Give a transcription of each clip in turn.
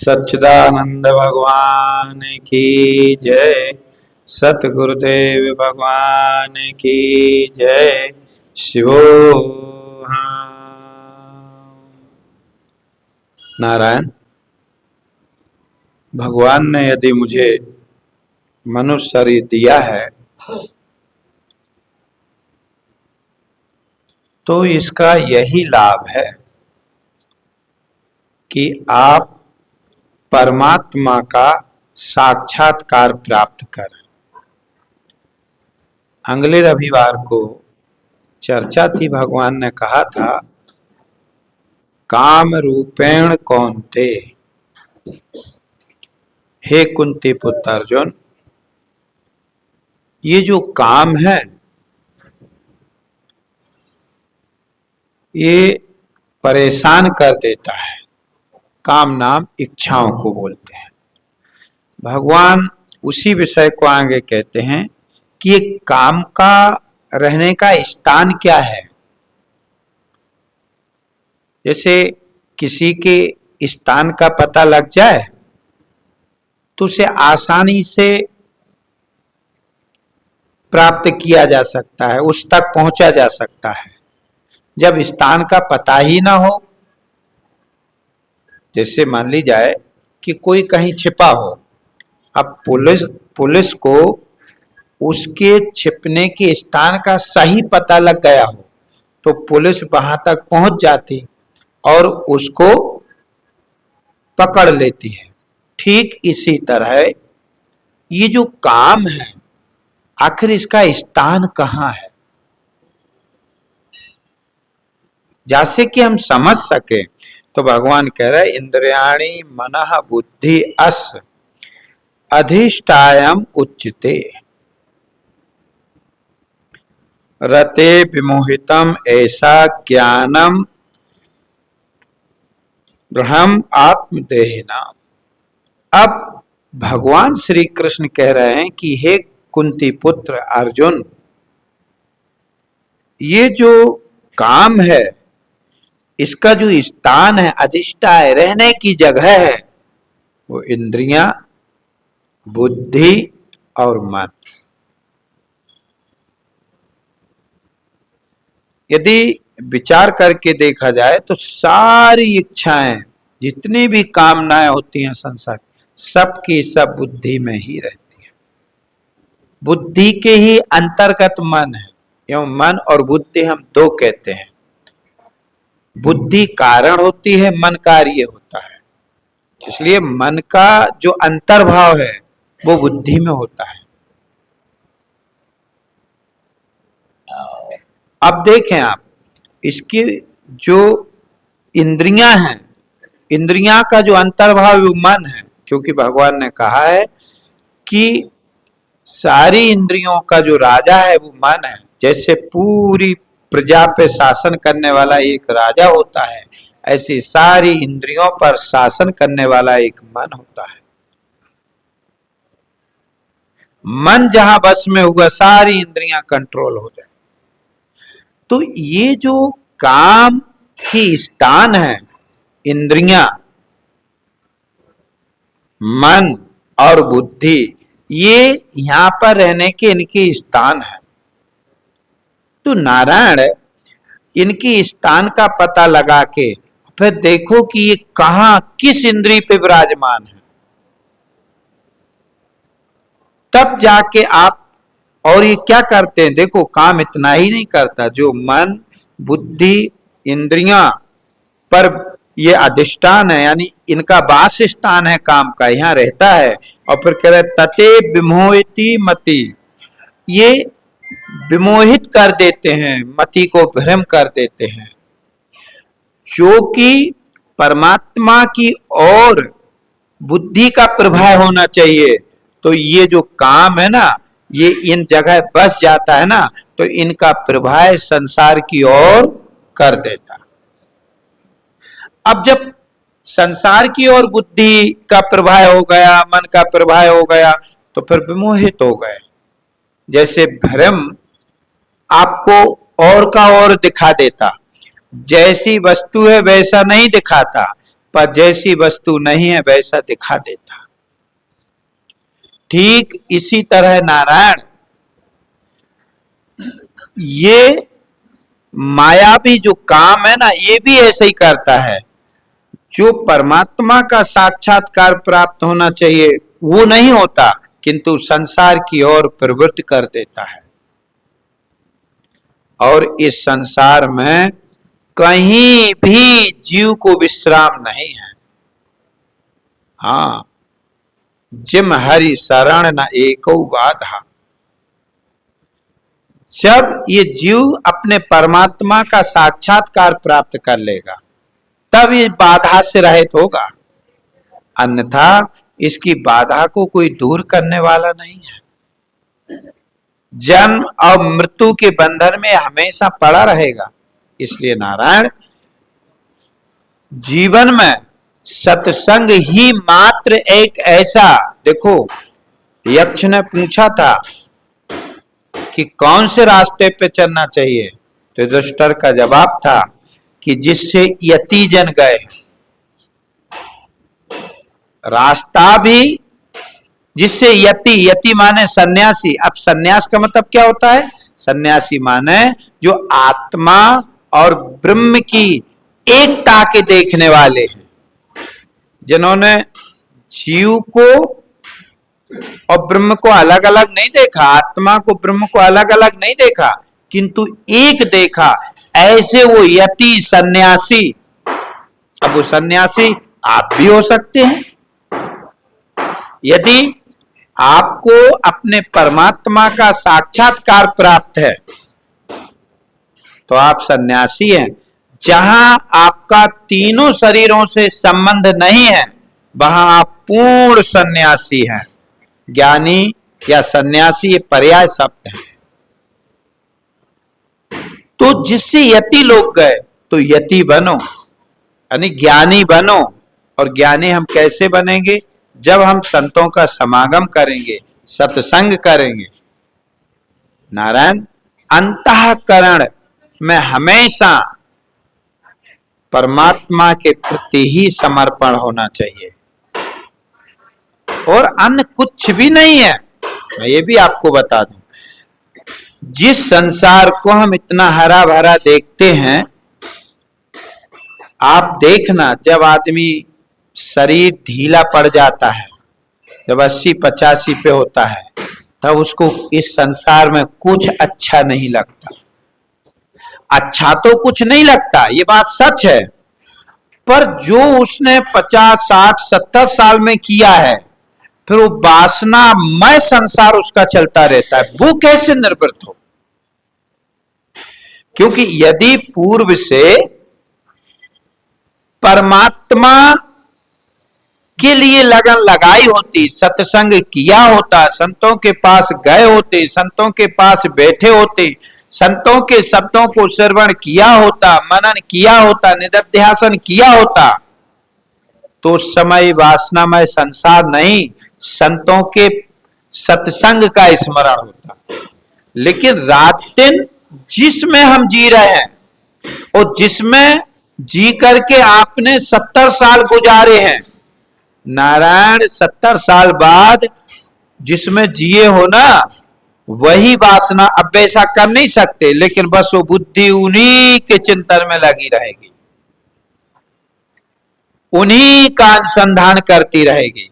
सच्चिदानंद भगवान की जय। सतगुरुदेव भगवान की जय। शिवो नारायण। भगवान ने यदि मुझे मनुष्य शरीर दिया है तो इसका यही लाभ है कि आप परमात्मा का साक्षात्कार प्राप्त करें। अगले रविवार को चर्चा थी, भगवान ने कहा था काम रूपेण कौन्ते, हे कुंती पुत्र अर्जुन, ये जो काम है ये परेशान कर देता है। काम नाम इच्छाओं को बोलते हैं। भगवान उसी विषय को आगे कहते हैं कि ये काम का रहने का स्थान क्या है। जैसे किसी के स्थान का पता लग जाए तो उसे आसानी से प्राप्त किया जा सकता है, उस तक पहुंचा जा सकता है। जब स्थान का पता ही ना हो, जैसे मान ली जाए कि कोई कहीं छिपा हो, अब पुलिस को उसके छिपने के स्थान का सही पता लग गया हो तो पुलिस वहां तक पहुंच जाती और उसको पकड़ लेती है। ठीक इसी तरह ये जो काम है, आखिर इसका स्थान कहाँ है, जैसे कि हम समझ सके तो भगवान कह रहे इंद्रियाणि मनः बुद्धि अस अधिष्ठायम उच्यते रते विमोहितम ऐसा ज्ञानम ब्रह्म आत्मदेहिना। अब भगवान श्री कृष्ण कह रहे हैं कि हे कुंती पुत्र अर्जुन, ये जो काम है इसका जो स्थान है, अधिष्ठाय रहने की जगह है, वो इंद्रियां, बुद्धि और मन। यदि विचार करके देखा जाए तो सारी इच्छाएं, जितनी भी कामनाएं होती हैं संसार, सबकी सब बुद्धि में ही रहती है। बुद्धि के ही अंतर्गत मन है। एवं मन और बुद्धि हम दो कहते हैं। बुद्धि कारण होती है, मन कार्य होता है। इसलिए मन का जो अंतर्भाव है वो बुद्धि में होता है। अब देखें आप, इसकी जो इंद्रियां हैं, इंद्रियां का जो अंतर्भाव वो मन है, क्योंकि भगवान ने कहा है कि सारी इंद्रियों का जो राजा है वो मन है। जैसे पूरी प्रजा पे शासन करने वाला एक राजा होता है, ऐसी सारी इंद्रियों पर शासन करने वाला एक मन होता है। मन जहां बस में हुआ, सारी इंद्रियां कंट्रोल हो जाए। तो ये जो काम की स्थान है, इंद्रियां, मन और बुद्धि, ये यहां पर रहने के इनके स्थान है। तो नारायण इनकी स्थान का पता लगा के फिर देखो कि ये कहां, किस इंद्रिय पे विराजमान है, तब जाके आप, और ये क्या करते हैं, देखो काम इतना ही नहीं करता, जो मन बुद्धि इंद्रियां पर ये अधिष्ठान है, यानी इनका वास स्थान है, काम का यहां रहता है। और फिर कह रहे तते विमोहिती मति, ये विमोहित कर देते हैं, मति को भ्रम कर देते हैं। जो कि परमात्मा की और बुद्धि का प्रभाव होना चाहिए, तो ये जो काम है ना, ये इन जगह बस जाता है ना, तो इनका प्रभाव संसार की ओर कर देता। अब जब संसार की ओर बुद्धि का प्रभाव हो गया, मन का प्रभाव हो गया, तो फिर विमोहित हो गए। जैसे भ्रम आपको और का और दिखा देता, जैसी वस्तु है वैसा नहीं दिखाता, पर जैसी वस्तु नहीं है वैसा दिखा देता। ठीक इसी तरह नारायण ये मायावी जो काम है ना, ये भी ऐसे ही करता है। जो परमात्मा का साक्षात्कार प्राप्त होना चाहिए वो नहीं होता, किंतु संसार की ओर प्रवृत्त कर देता है। और इस संसार में कहीं भी जीव को विश्राम नहीं है। हाँ, जिम हरि शरण न एको बाधा। जब ये जीव अपने परमात्मा का साक्षात्कार प्राप्त कर लेगा तब ये बाधा से रहित होगा, अन्यथा इसकी बाधा को कोई दूर करने वाला नहीं है। जन्म और मृत्यु के बंधन में हमेशा पड़ा रहेगा। इसलिए नारायण जीवन में सत्संग ही मात्र एक ऐसा, देखो यक्ष ने पूछा था कि कौन से रास्ते पे चलना चाहिए, तो युधिष्ठिर का जवाब था कि जिससे यति जन गए। रास्ता भी जिससे यति, यति माने सन्यासी। अब सन्यास का मतलब क्या होता है? सन्यासी माने जो आत्मा और ब्रह्म की एकता के देखने वाले हैं, जिन्होंने जीव को और ब्रह्म को अलग अलग नहीं देखा, आत्मा को ब्रह्म को अलग अलग नहीं देखा, किंतु एक देखा। ऐसे वो यति सन्यासी। अब वो सन्यासी आप भी हो सकते हैं। यदि आपको अपने परमात्मा का साक्षात्कार प्राप्त है तो आप सन्यासी हैं। जहां आपका तीनों शरीरों से संबंध नहीं है वहां आप पूर्ण सन्यासी हैं। ज्ञानी या सन्यासी ये पर्याय शब्द है। तो जिससे यति लोग गए तो यति बनो, यानी ज्ञानी बनो। और ज्ञानी हम कैसे बनेंगे? जब हम संतों का समागम करेंगे, सत्संग करेंगे। नारायण अंतःकरण में हमेशा परमात्मा के प्रति ही समर्पण होना चाहिए और अन्य कुछ भी नहीं है। मैं ये भी आपको बता दूं, जिस संसार को हम इतना हरा भरा देखते हैं, आप देखना जब आदमी शरीर ढीला पड़ जाता है, जब 80-85 पे होता है, तब उसको इस संसार में कुछ अच्छा नहीं लगता। अच्छा तो कुछ नहीं लगता, ये बात सच है, पर जो उसने 50, 60, 70 साल में किया है, फिर वो वासनामय संसार उसका चलता रहता है। वो कैसे निवृत्त हो? क्योंकि यदि पूर्व से परमात्मा के लिए लगन लगाई होती, सत्संग किया होता, संतों के पास गए होते, संतों के पास बैठे होते, संतों के शब्दों को श्रवण किया होता, मनन किया होता, निधिध्यासन किया होता, तो उस समय वासनामय संसार नहीं, संतों के सत्संग का स्मरण होता। लेकिन रात दिन जिसमें हम जी रहे हैं और जिसमें जी करके आपने 70 साल गुजारे हैं, नारायण 70 साल बाद जिसमें जिए हो ना, वही वासना। अब वैसा कर नहीं सकते, लेकिन बस वो बुद्धि उन्हीं के चिंतन में लगी रहेगी, उन्हीं का अनुसंधान करती रहेगी।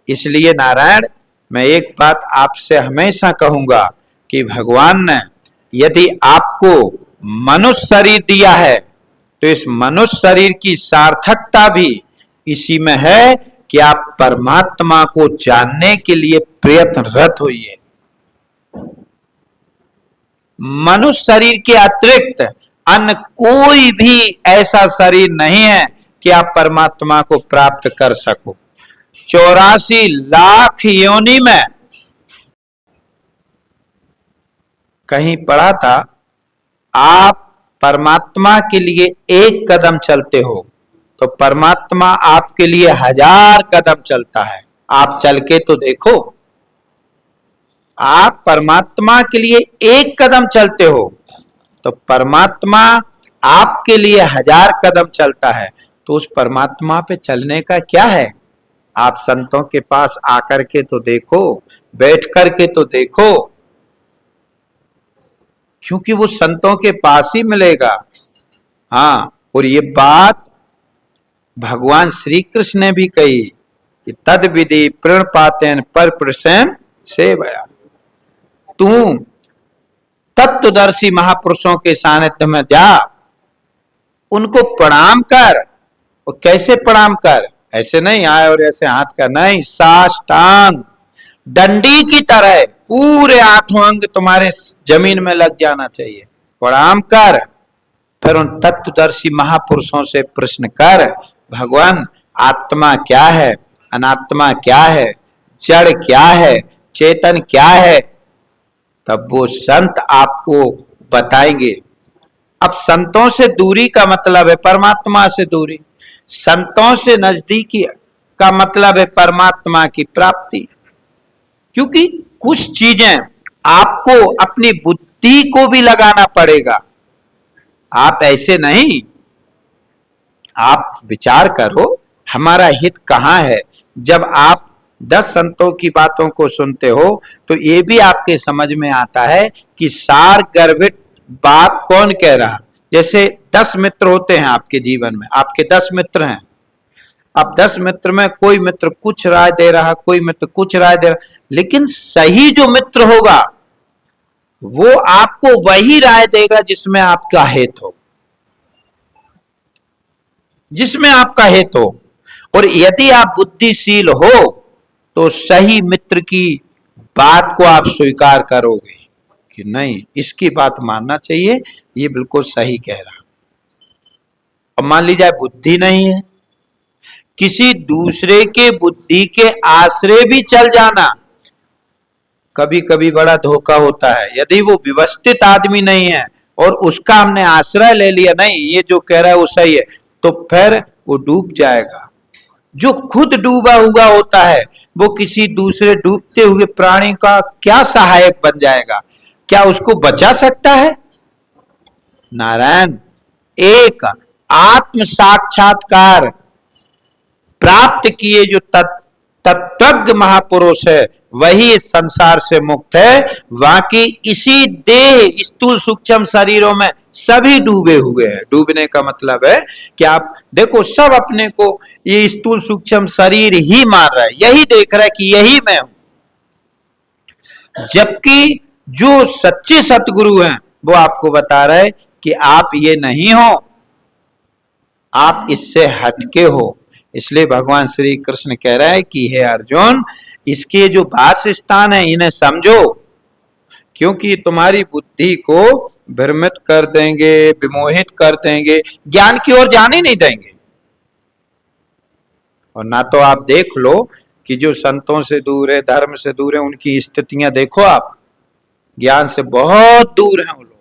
इसलिए नारायण मैं एक बात आपसे हमेशा कहूंगा कि भगवान ने यदि आपको मनुष्य शरीर दिया है तो इस मनुष्य शरीर की सार्थकता भी इसी में है कि आप परमात्मा को जानने के लिए प्रयत्नरत होइए। मनुष्य शरीर के अतिरिक्त अन्य कोई भी ऐसा शरीर नहीं है कि आप परमात्मा को प्राप्त कर सको। 84 लाख योनि में कहीं पढ़ा था, आप परमात्मा के लिए एक कदम चलते हो तो परमात्मा आपके लिए 1000 कदम चलता है। आप चल के तो देखो, आप परमात्मा के लिए एक कदम चलते हो तो परमात्मा आपके लिए 1000 कदम चलता है। तो उस परमात्मा पे चलने का क्या है? आप संतों के पास आकर के तो देखो, बैठ कर के तो देखो, क्योंकि वो संतों के पास ही मिलेगा। हाँ, और ये बात भगवान श्री कृष्ण ने भी कही कि तद विधि प्रणपातेन पर प्रसेन सेवया। तू तत्वदर्शी महापुरुषों के सानिध्य में जा, उनको प्रणाम कर। और कैसे प्रणाम कर? ऐसे नहीं आए और ऐसे हाथ कर, नहीं, साष्टांग डंडी की तरह पूरे 8 अंग तुम्हारे जमीन में लग जाना चाहिए। प्रणाम कर, फिर उन तत्वदर्शी महापुरुषों से प्रश्न कर, भगवान आत्मा क्या है, अनात्मा क्या है, जड़ क्या है, चेतन क्या है? तब वो संत आपको बताएंगे। अब संतों से दूरी का मतलब है परमात्मा से दूरी, संतों से नजदीकी का मतलब है परमात्मा की प्राप्ति। क्योंकि कुछ चीजें आपको अपनी बुद्धि को भी लगाना पड़ेगा। आप ऐसे नहीं, आप विचार करो हमारा हित कहाँ है। जब आप 10 संतों की बातों को सुनते हो तो ये भी आपके समझ में आता है कि सार गर्भित बात कौन कह रहा। जैसे 10 मित्र होते हैं आपके जीवन में, आपके 10 मित्र हैं। अब 10 मित्र में कोई मित्र कुछ राय दे रहा, कोई मित्र कुछ राय दे रहा, लेकिन सही जो मित्र होगा वो आपको वही राय देगा जिसमें आपका हित हो, जिसमें आपका हित हो। और यदि आप बुद्धिशील हो तो सही मित्र की बात को आप स्वीकार करोगे कि नहीं, इसकी बात मानना चाहिए, ये बिल्कुल सही कह रहा। अब मान लीजिए बुद्धि नहीं है, किसी दूसरे के बुद्धि के आश्रय भी चल जाना कभी कभी बड़ा धोखा होता है। यदि वो व्यवस्थित आदमी नहीं है और उसका हमने आश्रय ले लिया, नहीं ये जो कह रहा है वो सही है, तो फिर वो डूब जाएगा। जो खुद डूबा हुआ होता है वो किसी दूसरे डूबते हुए प्राणी का क्या सहायक बन जाएगा? क्या उसको बचा सकता है? नारायण, एक आत्म साक्षात्कार प्राप्त किए जो तत्वज्ञ महापुरुष है वही इस संसार से मुक्त है। बाकी इसी देह स्थूल सूक्ष्म शरीरों में सभी डूबे हुए हैं। डूबने का मतलब है कि आप देखो सब अपने को ये स्थूल सूक्ष्म शरीर ही मान रहा है, यही देख रहा है कि यही मैं हूं। जबकि जो सच्चे सतगुरु हैं वो आपको बता रहे कि आप ये नहीं हो, आप इससे हटके हो। इसलिए भगवान श्री कृष्ण कह रहा है कि हे अर्जुन, इसके जो वास स्थान है इन्हें समझो, क्योंकि तुम्हारी बुद्धि को भ्रमित कर देंगे, विमोहित कर देंगे, ज्ञान की ओर जाने नहीं देंगे। और ना तो आप देख लो कि जो संतों से दूर है, धर्म से दूर है, उनकी स्थितियां देखो आप, ज्ञान से बहुत दूर हैं वो लोग।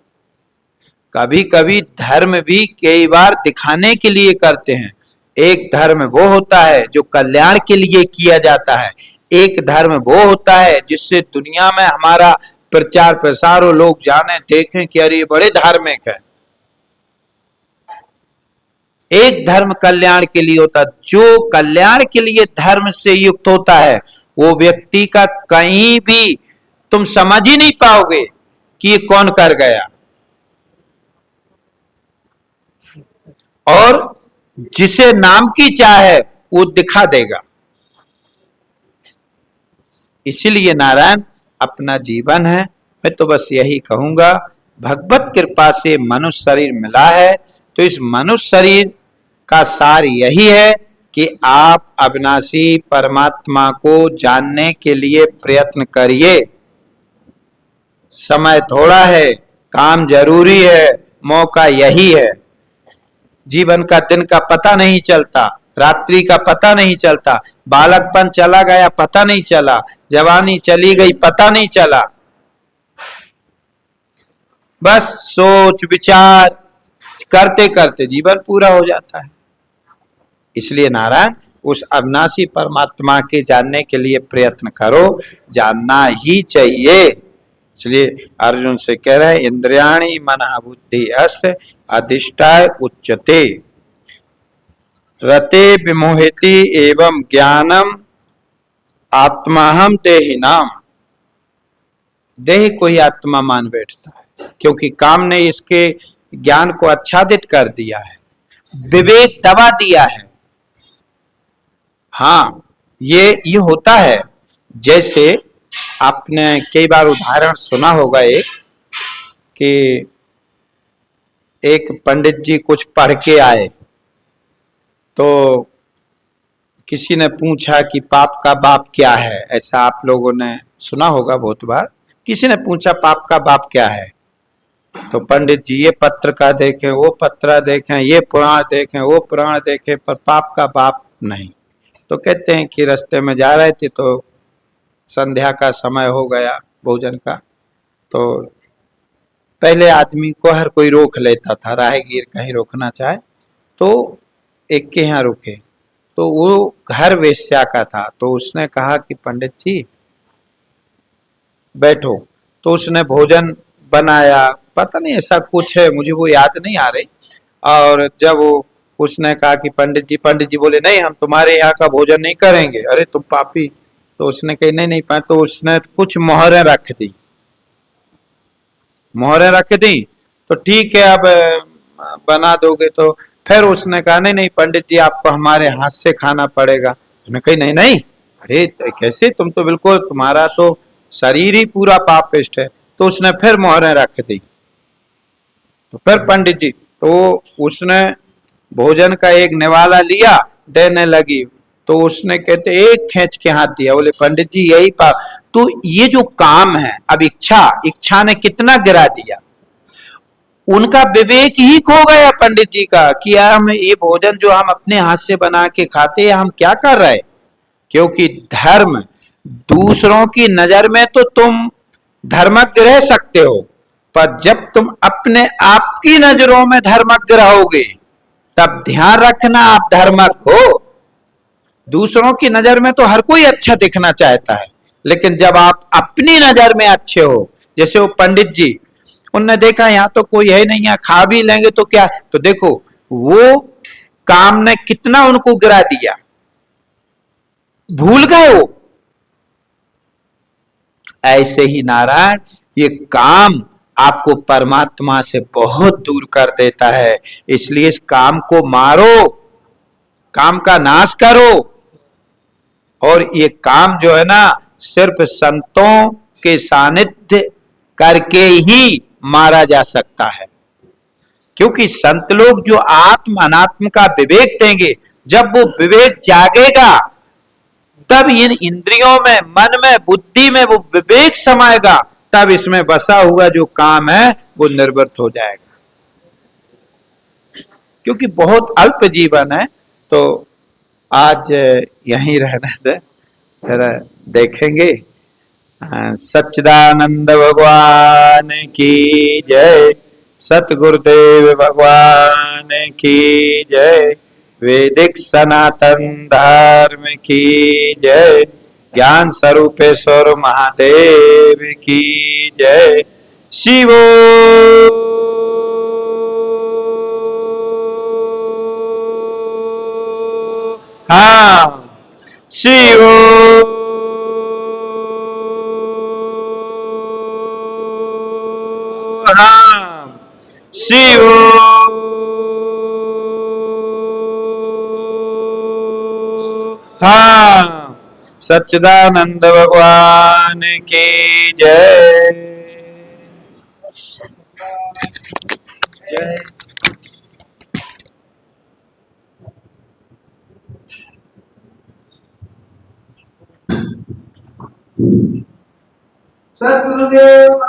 कभी कभी धर्म भी कई बार दिखाने के लिए करते हैं। एक धर्म वो होता है जो कल्याण के लिए किया जाता है, एक धर्म वो होता है जिससे दुनिया में हमारा प्रचार प्रसार हो, लोग जाने देखें कि अरे बड़े धार्मिक है। एक धर्म कल्याण के लिए होता है, जो कल्याण के लिए धर्म से युक्त होता है वो व्यक्ति का कहीं भी तुम समझ ही नहीं पाओगे कि ये कौन कर गया। और जिसे नाम की चाह है वो दिखा देगा। इसीलिए नारायण अपना जीवन है, मैं तो बस यही कहूंगा, भगवत कृपा से मनुष्य शरीर मिला है तो इस मनुष्य शरीर का सार यही है कि आप अविनाशी परमात्मा को जानने के लिए प्रयत्न करिए। समय थोड़ा है, काम जरूरी है, मौका यही है। जीवन का दिन का पता नहीं चलता, रात्रि का पता नहीं चलता, बालकपन चला गया पता नहीं चला, जवानी चली गई पता नहीं चला। बस सोच विचार करते करते जीवन पूरा हो जाता है। इसलिए नारायण उस अविनाशी परमात्मा के जानने के लिए प्रयत्न करो, जानना ही चाहिए। इसलिए अर्जुन से कह रहे हैं इंद्रियाणि मनः बुद्धि अस्य अधिष्ठाय उच्यते। रते विमोहिति एवं ज्ञानम आत्माहम देहि नाम। देह को ही आत्मा मान बैठता है, क्योंकि काम ने इसके ज्ञान को आच्छादित कर दिया है, विवेक दबा दिया है। हाँ, ये होता है। जैसे आपने कई बार उदाहरण सुना होगा कि एक पंडित जी कुछ पढ़ के आए, तो किसी ने पूछा कि पाप का बाप क्या है। ऐसा आप लोगों ने सुना होगा बहुत बार। किसी ने पूछा पाप का बाप क्या है, तो पंडित जी ये पत्र का देखें, वो पत्र देखें, ये पुराण देखें, वो पुराण देखें, पर पाप का बाप नहीं। तो कहते हैं कि रास्ते में जा रहे थे तो संध्या का समय हो गया भोजन का, तो पहले आदमी को हर कोई रोक लेता था, राहगीर कहीं रोकना चाहे तो एक के यहाँ रुके। तो वो घर वेश्या का था, तो उसने कहा कि पंडित जी बैठो। तो उसने भोजन बनाया, पता नहीं ऐसा कुछ है, मुझे वो याद नहीं आ रही। और जब वो उसने कहा कि पंडित जी बोले नहीं, हम तुम्हारे यहाँ का भोजन नहीं करेंगे, अरे तुम पापी। तो उसने कही नहीं नहीं पाए। तो उसने कुछ मोहरें रख दी, मोहरें रख दी। तो ठीक है, अब बना दोगे। तो फिर उसने कहा नहीं नहीं पंडित जी, आपको हमारे हाथ से खाना पड़ेगा। उसने कही नहीं नहीं, अरे कैसे, तुम तो बिल्कुल, तुम्हारा तो शरीर ही पूरा पापिष्ट है। तो उसने फिर मोहरें रख दी। तो फिर पंडित जी, तो उसने भोजन का एक निवाला लिया, देने लगी। तो उसने कहते एक खींच के हाथ दिया, बोले पंडित जी यही पाप। तो ये जो काम है, अब इच्छा ने कितना गिरा दिया। उनका विवेक ही खो गया पंडित जी का कि यार हम ये भोजन जो हम अपने हाथ से बना के खाते हैं, हम क्या कर रहे हैं। क्योंकि धर्म, दूसरों की नजर में तो तुम धर्मज्ञ रह सकते हो, पर जब तुम अपने आप की नजरों में धर्मज्ञ रहोगे, तब ध्यान रखना आप धर्मज्ञ हो। दूसरों की नजर में तो हर कोई अच्छा दिखना चाहता है, लेकिन जब आप अपनी नजर में अच्छे हो, जैसे वो पंडित जी, उनने देखा यहाँ तो कोई है नहीं, यहाँ खा भी लेंगे तो क्या। तो देखो वो काम ने कितना उनको गिरा दिया, भूल गए वो। ऐसे ही नारायण, ये काम आपको परमात्मा से बहुत दूर कर देता है। इसलिए इस काम को मारो, काम का नाश करो। और ये काम जो है ना, सिर्फ संतों के सानिध्य करके ही मारा जा सकता है। क्योंकि संत लोग जो आत्म अनात्म का विवेक देंगे, जब वो विवेक जागेगा, तब इन इंद्रियों में, मन में, बुद्धि में वो विवेक समाएगा, तब इसमें बसा हुआ जो काम है वो निर्वृत्त हो जाएगा। क्योंकि बहुत अल्प जीवन है, तो आज यहीं रहने दे, फिर देखेंगे। सच्चिदानंद भगवान की जय, सतगुरुदेव भगवान की जय, वैदिक सनातन धर्म की जय, ज्ञान स्वरूपेश्वर महादेव की जय। शिवो हाँ, शिवो हाँ, शिवो हाँ, सच्चिदानंद भगवान की जय। जय सद्गुरुदेव।